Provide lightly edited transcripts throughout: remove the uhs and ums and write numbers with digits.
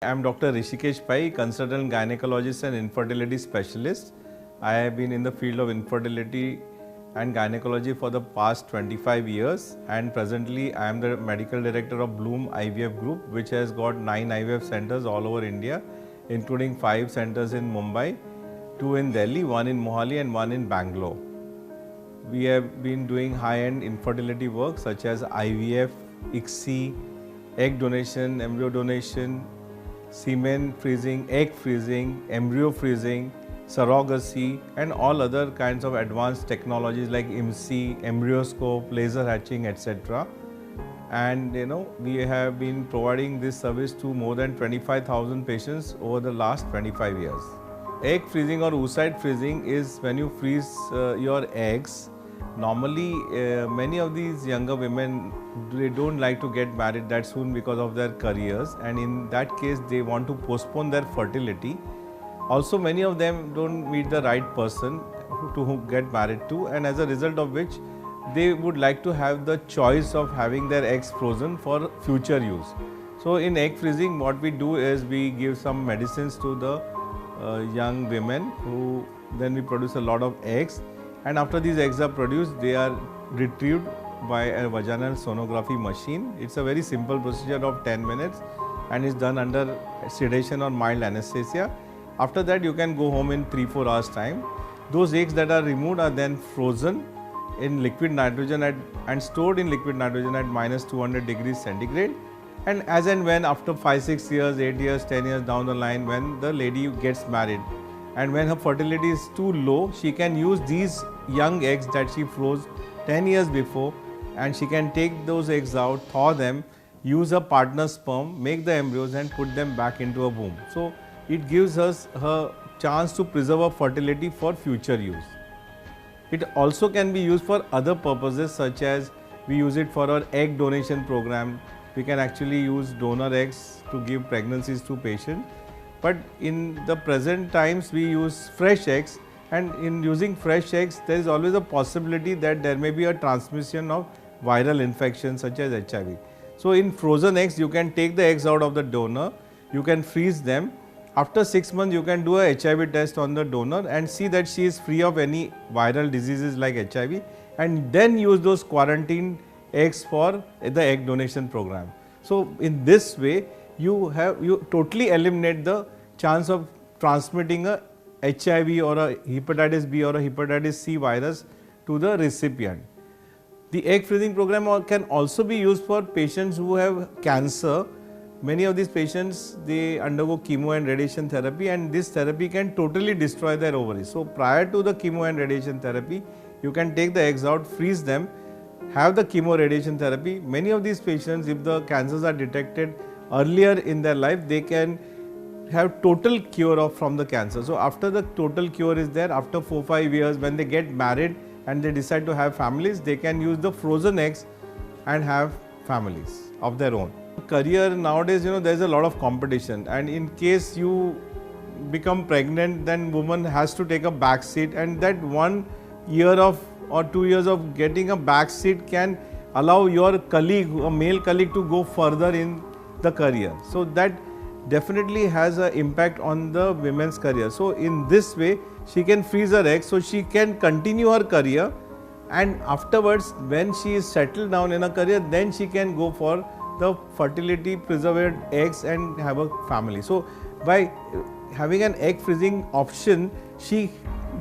I am Dr. Rishikesh Pai, consultant gynecologist and infertility specialist. I have been in the field of infertility and gynecology for the past 25 years, and presently I am the medical director of Bloom IVF Group, which has got 9 IVF centers all over India, including 5 centers in Mumbai, 2 in Delhi, 1 in Mohali and 1 in Bangalore. We have been doing high-end infertility work such as IVF, ICSI, egg donation, embryo donation, semen freezing, egg freezing, embryo freezing, surrogacy and all other kinds of advanced technologies like IMSI, embryoscope, laser hatching, etc. And we have been providing this service to more than 25,000 patients over the last 25 years. Egg freezing or oocyte freezing is when you freeze your eggs. Normally, many of these younger women, they don't like to get married that soon because of their careers, and in that case they want to postpone their fertility. Also, many of them don't meet the right person to get married to, and as a result of which they would like to have the choice of having their eggs frozen for future use. So in egg freezing, what we do is we give some medicines to the young women, who then we produce a lot of eggs, and after these eggs are produced, they are retrieved by a vaginal sonography machine. It's a very simple procedure of 10 minutes and is done under sedation or mild anesthesia. After that, you can go home in 3-4 hours time. Those eggs that are removed are then frozen in liquid nitrogen and stored in liquid nitrogen at minus 200 degrees centigrade. And as and when after 5-6 years, 8 years, 10 years down the line, when the lady gets married and when her fertility is too low, she can use these young eggs that she froze 10 years before, and she can take those eggs out, thaw them, use her partner's sperm, make the embryos and put them back into a womb. So it gives us her chance to preserve her fertility for future use. It also can be used for other purposes, such as we use it for our egg donation program. We can actually use donor eggs to give pregnancies to patients. But in the present times, we use fresh eggs, and in using fresh eggs, there is always a possibility that there may be a transmission of viral infections such as HIV. So in frozen eggs, you can take the eggs out of the donor, you can freeze them. After 6 months, you can do a HIV test on the donor and see that she is free of any viral diseases like HIV, and then use those quarantine eggs for the egg donation program. So in this way, you totally eliminate the chance of transmitting a HIV or a hepatitis B or a hepatitis C virus to the recipient. The egg freezing program can also be used for patients who have cancer. Many of these patients, they undergo chemo and radiation therapy, and this therapy can totally destroy their ovaries. So prior to the chemo and radiation therapy, you can take the eggs out, freeze them, have the chemo radiation therapy. Many of these patients, if the cancers are detected earlier in their life, they can have total cure from the cancer. So after the total cure is there, after 4-5 years, when they get married and they decide to have families, they can use the frozen eggs and have families of their own. Career nowadays, there is a lot of competition, and in case you become pregnant, then woman has to take a back seat, and that 1 year or 2 years of getting a back seat can allow your colleague, a male colleague, to go further in the career. So that definitely has an impact on the women's career. So in this way, she can freeze her eggs, so she can continue her career, and afterwards, when she is settled down in her career, then she can go for the fertility preserved eggs and have a family. So by having an egg freezing option, she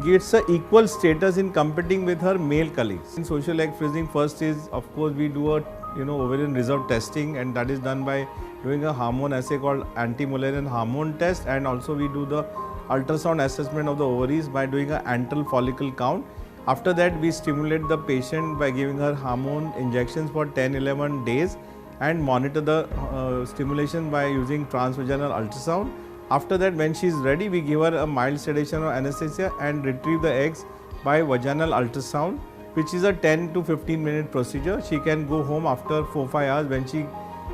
gets a equal status in competing with her male colleagues. In social egg freezing, first is, of course, we do a ovarian reserve testing, and that is done by doing a hormone assay called anti-Mullerian hormone test, and also we do the ultrasound assessment of the ovaries by doing an antral follicle count. After that, we stimulate the patient by giving her hormone injections for 10-11 days and monitor the stimulation by using transvaginal ultrasound. After that, when she is ready, we give her a mild sedation or anesthesia and retrieve the eggs by vaginal ultrasound, which is a 10 to 15 minute procedure. She can go home after 4-5 hours when she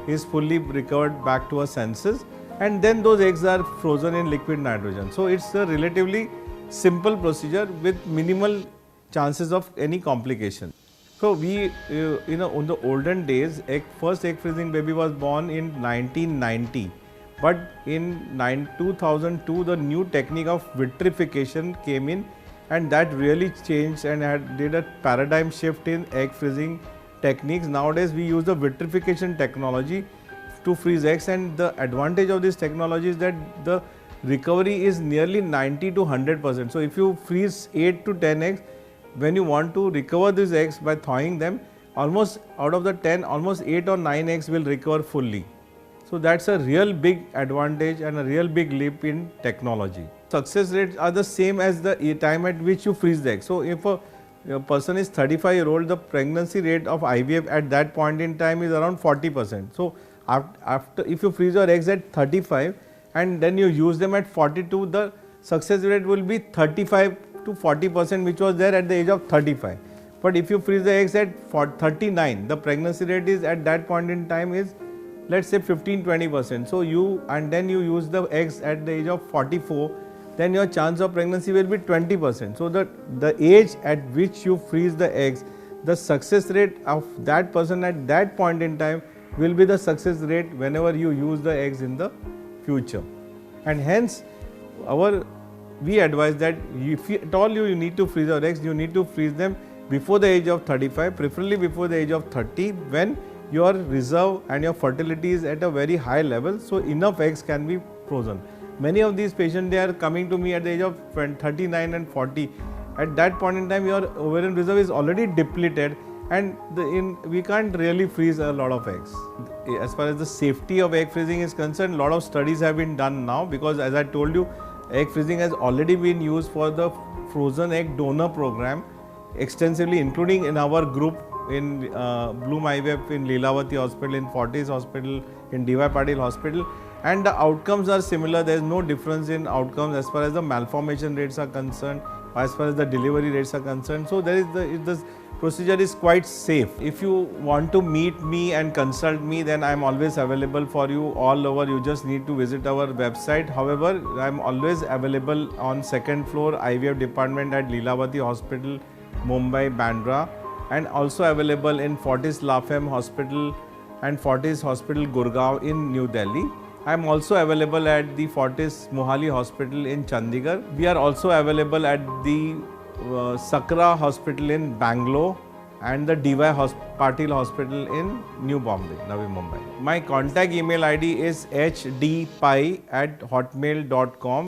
is fully recovered back to her senses, and then those eggs are frozen in liquid nitrogen. So it's a relatively simple procedure with minimal chances of any complication. So we, in the olden days, first egg freezing baby was born in 1990. But in 2002, the new technique of vitrification came in, and that really changed and did a paradigm shift in egg freezing techniques. Nowadays, we use the vitrification technology to freeze eggs, and the advantage of this technology is that the recovery is nearly 90 to 100%. So, if you freeze 8 to 10 eggs, when you want to recover these eggs by thawing them, almost out of the 10, almost 8 or 9 eggs will recover fully. So, that's a real big advantage and a real big leap in technology. Success rates are the same as the time at which you freeze the egg. So, if a person is 35-year-old, the pregnancy rate of IVF at that point in time is around 40%. So, after if you freeze your eggs at 35 and then you use them at 42, the success rate will be 35 to 40%, which was there at the age of 35. But if you freeze the eggs at 39, the pregnancy rate is at that point in time is, let's say, 15-20%. So, then you use the eggs at the age of 44, then your chance of pregnancy will be 20%. So, the age at which you freeze the eggs, the success rate of that person at that point in time will be the success rate whenever you use the eggs in the future. And hence, we advise that if at all you need to freeze your eggs, you need to freeze them before the age of 35, preferably before the age of 30, when your reserve and your fertility is at a very high level, so enough eggs can be frozen. Many of these patients, they are coming to me at the age of 39 and 40. At that point in time, your ovarian reserve is already depleted, and we can't really freeze a lot of eggs. As far as the safety of egg freezing is concerned, a lot of studies have been done now, because as I told you, egg freezing has already been used for the frozen egg donor program extensively, including in our group in Bloom IVF in Lilavati Hospital, in Fortis Hospital, in DY Patil Hospital, and the outcomes are similar. There is no difference in outcomes as far as the malformation rates are concerned, as far as the delivery rates are concerned. So, the procedure is quite safe. If you want to meet me and consult me, then I am always available for you all over. You just need to visit our website. However, I am always available on second floor IVF department at Lilavati Hospital, Mumbai, Bandra, and also available in Fortis Lafayette Hospital and Fortis Hospital, Gurgaon in New Delhi. I am also available at the Fortis Mohali Hospital in Chandigarh. We are also available at the Sakra Hospital in Bangalore and the DY Patil Hospital in New Bombay, Navi Mumbai. My contact email ID is hdpai@hotmail.com.